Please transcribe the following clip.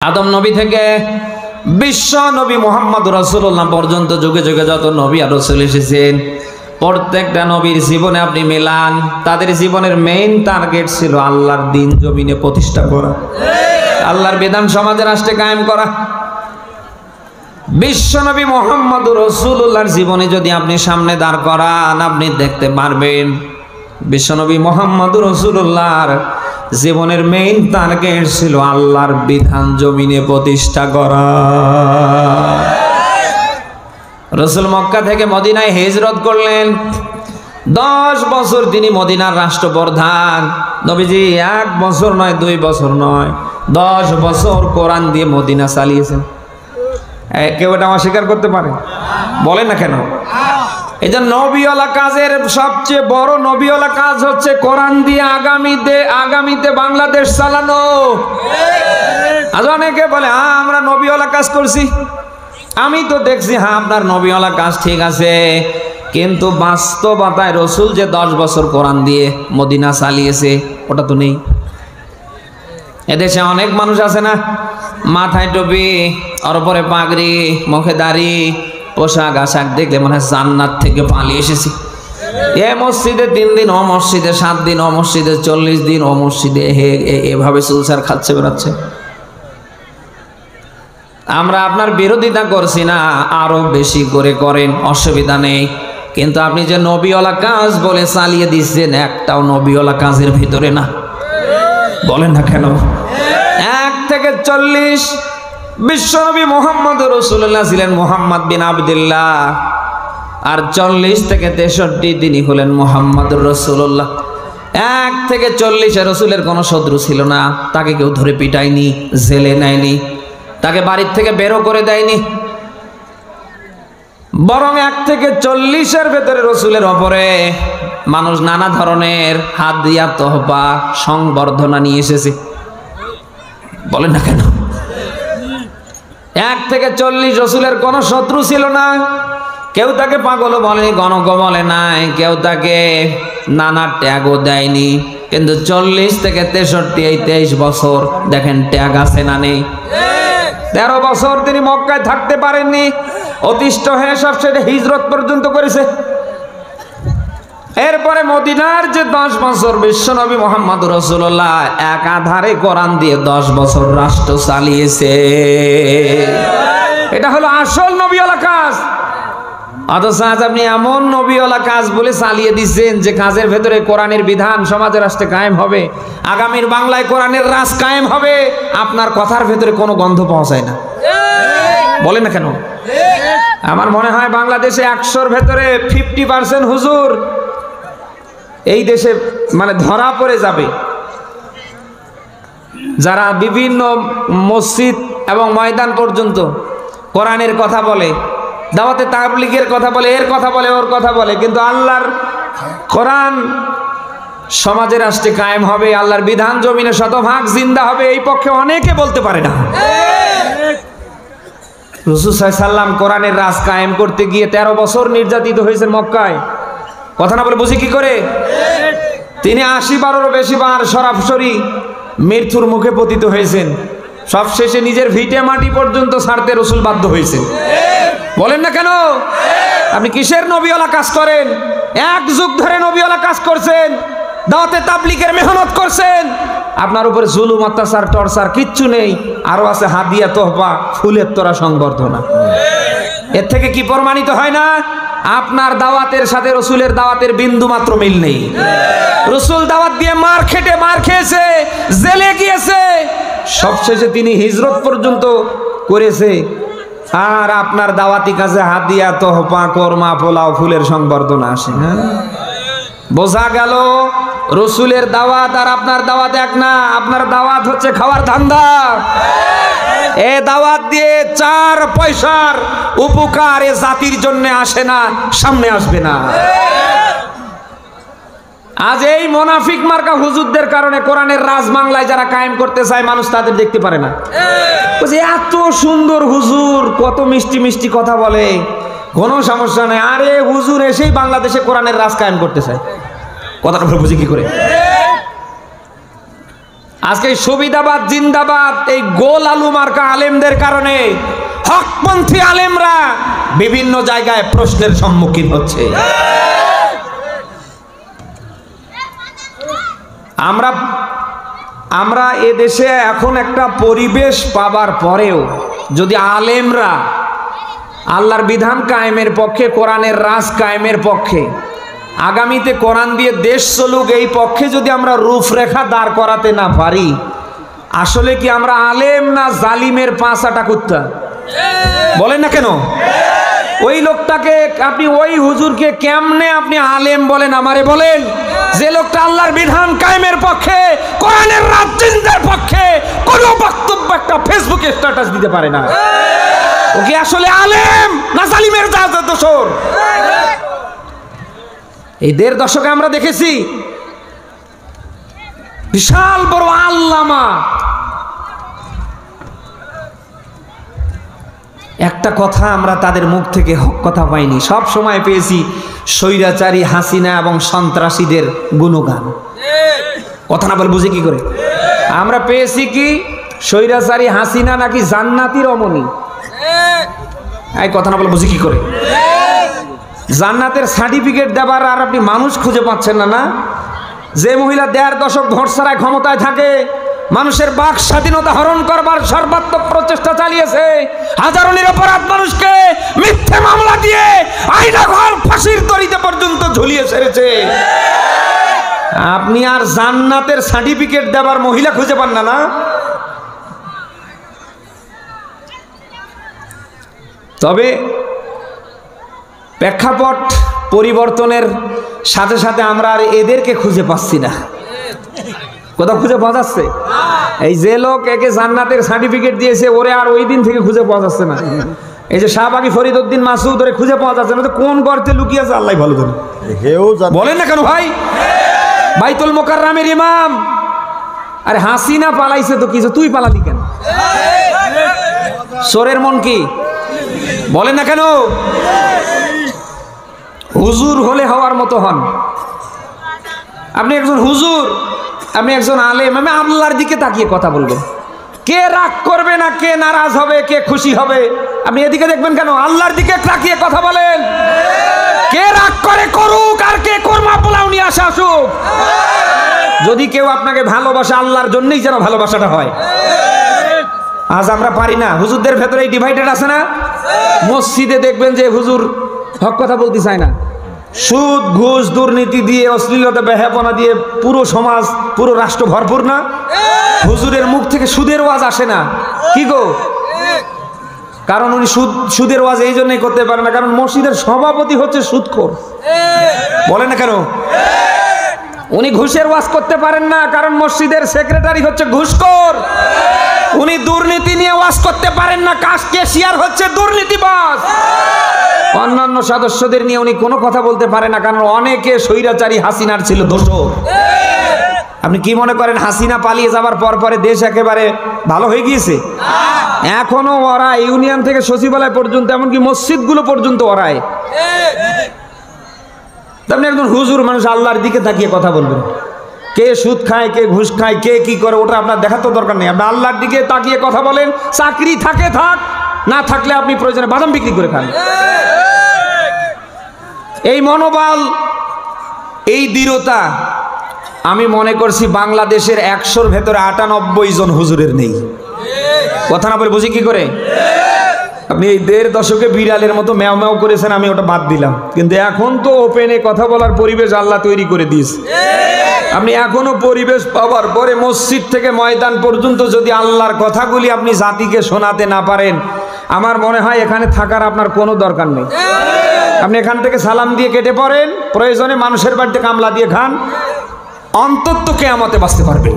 আদম নবী থেকে বিশ্ব নবী মুহাম্মদ রাসূলুল্লাহ পর্যন্ত যুগে যুগে যত নবী আর রাসূল এসেছেন, প্রত্যেকটা নবীর জীবনে আপনি মিলান, তাদের জীবনের মেইন টার্গেট ছিল আল্লাহর দ্বীন জমিনে প্রতিষ্ঠা করা, আল্লাহর বিধান সমাজে রাষ্ট্রে কায়েম করা। বিশ্ব নবী মুহাম্মদ রাসূলুল্লাহর জীবনে যদি আপনি সামনে দাঁড় করান, আপনি দেখতে পারবেন বিশ্ব নবী মুহাম্মদ রাসূলুল্লাহর জীবনের মেইন টার্গেট ছিল আল্লাহর বিধান জমিনে প্রতিষ্ঠা করা। রাসূল মক্কা থেকে মদিনায় হিজরত করলেন, 10 বছর তিনি মদিনার রাষ্ট্রপ্রধান। নবীজি 1 বছর নয়, 2 বছর নয়, 10 বছর কোরআন দিয়ে মদিনা চালিয়েছেন। কেউ এটা অস্বীকার করতে পারে? বলেন না কেন? এই যে নবীওয়ালা কাজের সবচেয়ে বড় নবীওয়ালা কাজ হচ্ছে কোরআন দিয়ে আগামীতে বাংলাদেশ চালানো। আজ অনেকে বলে হ্যাঁ আমরা নবীওয়ালা কাজ করছি, আমি তো দেখছি হ্যাঁ আপনার নবীওয়ালা কাজ ঠিক আছে, কিন্তু বাস্তবতায় রসুল যে 10 বছর কোরআন দিয়ে মদিনা চালিয়েছে ওটা তো নেই। এদেশে অনেক মানুষ আছে না, মাথায় টুপি, ওর উপরে পাগড়ি, মুখে দাড়ি, পোশাক আশাক দেখলে মনে হয় জান্নাত থেকে পালিয়ে এসেছি। এ মসজিদে 3 দিন, ও মসজিদে 7 দিন, ও মসজিদে 40 দিন, ও মসজিদে এভাবে সুলসার খাচ্ছে বেড়াচ্ছে। আমরা আপনার বিরোধিতা করছি না, আরো বেশি করে করেন, অসুবিধা নেই, কিন্তু আপনি যে নবীওয়ালা কাজ বলে চালিয়ে দিচ্ছেন একটাও নবীওয়ালা কাজের ভিতরে না। বলেন না কেন? 1 থেকে 40 বিশ্বনবী মুহাম্মদ রাসূলুল্লাহ ছিলেন মুহাম্মদ বিন আবদুল্লাহ, আর 40 থেকে 63 তিনি হলেন মুহাম্মদুর রাসূলুল্লাহ। 1 থেকে 40 রাসূলের কোনো শত্রু ছিল না, তাকে কেউ ধরে পিটায়নি, জেলে নেয়নি, তাকে বাড়ির থেকে বেরো করে দেয়নি, বরং 1 থেকে 40 ভেতরে রাসূলের ওপরে মানুষ নানা ধরনের হাদিয়া, তোহফা, সংবর্ধনা নিয়ে এসেছে। বলেন না কেন? 1 থেকে 40 রাসূলের কোনো শত্রু ছিল না, কেউ তাকে পাগল বলে, গণক বলে নাই, কেউ তাকে নানা ট্যাগও দেয়নি, কিন্তু 40 থেকে 63 এই 23 বছর দেখেন ট্যাগ আছে না নেই। 13 বছর তিনি মক্কায় থাকতে পারেননি, অতিষ্ঠ হয়ে সবশেষে হিজরত পর্যন্ত করেছে। এরপরে মদিনার যে 10 বছর বিশ্বনবী মুহাম্মদ রাসূলুল্লাহ একাধারে কোরআন দিয়ে 10 বছর রাষ্ট্র চালিয়েছে। এটা হলো আসল নবীওয়ালা কাজ। অথচ আজ আপনি এমন নবীওয়ালা কাজ বলে চালিয়ে দিচ্ছেন যে কাজের ভেতরে কোরআনের বিধান সমাজের রাষ্ট্রে কায়েম হবে, আগামীর বাংলায় কোরআনের রাজ কায়েম হবে, আপনার কথার ভেতরে কোনো গন্ধ পাওয়া যায় না। বলেন না কেন? আমার মনে হয় বাংলাদেশে 100-র ভেতরে 50% হুজুর এই দেশে মানে ধরা পড়ে যাবে, যারা বিভিন্ন মসজিদ এবং ময়দান পর্যন্ত কোরআনের কথা বলে, দাওয়াতে তাবলীগের কথা বলে, এর কথা বলে, ওর কথা বলে, কিন্তু আল্লাহর কোরআন সমাজের রাষ্ট্রে কায়েম হবে, আল্লাহর বিধান জমিনে শতভাগ জিন্দা হবে, এই পক্ষে অনেকে বলতে পারে না। রাসূল সাল্লাল্লাহু আলাইহি সাল্লাম কোরআনের রাজ কায়েম করতে গিয়ে 13 বছর নির্যাতিত হয়েছেন মক্কায়। কথা না বলে বুঝি কি করে? তিনি 80-বারেরও বেশি বার সরাসরি মৃত্যুর মুখে পতিত হয়েছেন, সবশেষে নিজের ভিটে মাটি পর্যন্ত ছাড়তে রাসূল বাধ্য হয়েছেন। বলেন না কেন? আপনি কিসের নবীওয়ালা কাজ করেন? 1 যুগ ধরে নবীওয়ালা কাজ করছেন, দাওয়াতে তাবলীগের মেহনত করছেন, আপনার উপরে জুলুম, অত্যাচার, টর্চার কিচ্ছু নেই, আরো আছে হাদিয়া, তোহফা, ফুলের তোড়া, সংবর্ধনা। এর থেকে কি প্রমাণিত হয় না আপনার দাওয়াতের সাথে রাসূলের দাওয়াতের বিন্দু মাত্র মিল নেই? রাসূল দাওয়াত দিয়ে মার খেয়েছে, জেলে গিয়েছে, সবশেষে তিনি হিজরত পর্যন্ত করেছে, আর আপনার দাওয়াতি কাজে হাদিয়া, তোহফা, কোরমা, পোলাও, ফুলের সংবর্ধনা আসে না। বোঝা গেল রাসূলের দাওয়াত আর আপনার দাওয়াত এক না। আপনার দাওয়াত হচ্ছে খাওয়ার ধান্দা। এ দাওয়াত দিয়ে 4 পয়সার উপকার এ জাতির জন্য আসে না, সামনে আসবে না। আজ এই মুনাফিক মার্কা হুজুরদের কারণে কোরআনের রাজ বাংলায় যারা কায়েম করতে চায়, মানুষ তাদের দেখতে পারে না। এত সুন্দর হুজুর, কত মিষ্টি মিষ্টি কথা বলে, কোনো সমস্যা নেই, আরে হুজুর এসেই বাংলাদেশে কোরআনের রাজ কায়েম করতে চায়। কথাটা বুঝি কি করে? আজকে সুবিধাবাদ জিন্দাবাদ এই গোল আলু মার্কা আলেমদের কারণে হকপন্থী আলেমরা বিভিন্ন জায়গায় প্রশ্নের সম্মুখীন হচ্ছে। আমরা এদেশে এখন একটা পরিবেশ পাবার পরেও যদি আলেমরা আল্লাহর বিধান কায়েমের পক্ষে, কোরআনের রাজ কায়েমের পক্ষে, আগামীতে কোরআন দিয়ে দেশ চলুক এই পক্ষে যদি আমরা রূপরেখা দাঁড় করাতে না পারি, আসলে কি আমরা আলেম না জালিমের পাঁচাটা কুত্তা? বলেন না কেন? ওই লোকটাকে আপনি, ওই হুজুরকে কেমনে আপনি আলেম বলেন? আমারে বলেন, যে লোকটা আল্লাহর বিধান কায়েমের পক্ষে, কোরআনের রাজ্যের পক্ষে কোন বক্তব্য একটা ফেসবুকে স্ট্যাটাস দিতে পারে না, ও কি আসলে আলেম না জালিমের দোসর? এই ১.৫ দশকে আমরা দেখেছি বিশাল বড় আল্লামা একটা কথা আমরা তাদের মুখ থেকে হক কথা পাইনি, সব সময় পেয়েছি স্বৈরাচারী হাসিনা এবং সন্ত্রাসীদের গুণগান। কথা না বলে বুঝে কি করে? আমরা পেয়েছি কি স্বৈরাচারী হাসিনা নাকি জান্নাতি রমণী। এই কথা না বলে বুঝি কি করে? জান্নাতের সার্টিফিকেট দেবার আর আপনি মানুষ খুঁজে পাচ্ছেন না। না, যে মহিলা ১.৫ দশক ভোট ছাড়াই ক্ষমতায় থাকে, মানুষের বাক স্বাধীনতা হরণ করবার সর্বাত্মক প্রচেষ্টা চালিয়েছে, হাজারো নিরপরাধ মানুষকে মিথ্যে মামলা দিয়ে আইনা ঘর ফাঁসির দড়িতে পর্যন্ত ঝুলিয়ে ছেড়েছে, আপনি আর জান্নাতের সার্টিফিকেট দেবার মহিলা খুঁজে পান না। না, তবে প্রেক্ষাপট পরিবর্তনের সাথে সাথে আমরা আর এদেরকে খুঁজে পাচ্ছি না। কোথাও খুঁজে পাওয়া যাচ্ছে? এই যে লোক একে জান্নাতের সার্টিফিকেট দিয়েছে, ওরে আর ওই দিন থেকে খুঁজে পাওয়া যাচ্ছে না। এই যে শাহবাগী ফরিদউদ্দিন মাসুদ, ওরে খুঁজে পাওয়া যাচ্ছে না। কোন গর্তে লুকিয়ে আছে আল্লাহ ভালো জানে। বলেন না কেন ভাই? বাইতুল মোকাররমের ইমাম, আরে হাসিনা পালাইছে তো কিছু, তুই পালালি কেন? চোরের মন কি? বলেন না কেন? হুজুর হলে হওয়ার মতো হন। আপনি একজন হুজুর, আপনি একজন আলেম, আমি আল্লাহর দিকে তাকিয়ে কথা বলবেন। কে রাগ করবে না, কে নারাজ হবে, কে খুশি হবে, আপনি এদিকে দেখবেন কেন? আল্লাহর দিকে তাকিয়ে কথা বলেন। কে রাগ করে করুক, আর কে কর্মা পোলাও নিয়ে আসে আসুক। যদি কেউ আপনাকে ভালোবাসে, আল্লাহর জন্যই যেন ভালোবাসাটা হয়। আজ আমরা পারি না। হুজুরদের ভেতরে এই ডিভাইডেড আছে না? মসজিদে দেখবেন যে হুজুর হক কথা বলতে চায় না, সুদ ঘুষ দুর্নীতি দিয়ে, অশ্লীলতা বেহাপনা দিয়ে পুরো সমাজ, পুরো রাষ্ট্র ভরপুর না? হুজুরের মুখ থেকে সুদের ওয়াজ আসে না। কি গো? কারণ উনি সুদের ওয়াজ এই জন্যই করতে পারে না, কারণ মসজিদের সভাপতি হচ্ছে সুদখোর। বলেন না কেন? উনি ঘুষের ওয়াজ করতে পারেন না, কারণ মসজিদের সেক্রেটারি হচ্ছে ঘুষখোর। উনি দুর্নীতি নিয়ে ওয়াজ করতে পারেন না, ক্যাশিয়ার হচ্ছে দুর্নীতিবাজ। অন্যান্য সদস্যদের নিয়ে উনি কোনো কথা বলতে পারে না, কারণ অনেকে স্বৈরাচারী হাসিনার ছিল দোষর। আপনি কি মনে করেন হাসিনা পালিয়ে যাবার পর পরে দেশ একেবারে ভালো হয়ে গিয়েছে? এখনো ওরা ইউনিয়ন থেকে সচিবালয় পর্যন্ত, এমনকি মসজিদগুলো পর্যন্ত ওরাই। আপনি একজন হুজুর মানুষ, আল্লাহর দিকে তাকিয়ে কথা বলবেন। কে সুদ খায়, কে ঘুষ খায়, কে কি করে, ওটা আপনার দেখার তো দরকার নেই। আপনি আল্লাহর দিকে তাকিয়ে কথা বলেন। চাকরি থাকে থাক, না থাকলে আপনি প্রয়োজনে বাদাম বিক্রি করে খান। এই মনোবল, এই দৃঢ়তা আমি মনে করছি বাংলাদেশের 100-র ভেতরে 98 জন হুজুরের নেই। কথা না বলে বুঝি কি করে? আপনি এই 1.5 দশকে বিড়ালের মতো ম্যাও ম্যাও করেছেন, আমি ওটা বাদ দিলাম, কিন্তু এখন তো ওপেনে কথা বলার পরিবেশ আল্লাহ তৈরি করে দিয়েছে। আপনি এখনো পরিবেশ পাওয়ার পরে মসজিদ থেকে ময়দান পর্যন্ত যদি আল্লাহর কথাগুলি আপনি জাতিকে শোনাতে না পারেন, আমার মনে হয় এখানে থাকার আপনার কোনো দরকার নেই। আপনি এখান থেকে সালাম দিয়ে কেটে পড়েন, প্রয়োজনে মানুষের বাড়িতে কামলা দিয়ে খান, অন্তত কিয়ামতে বাঁচতে পারবেন।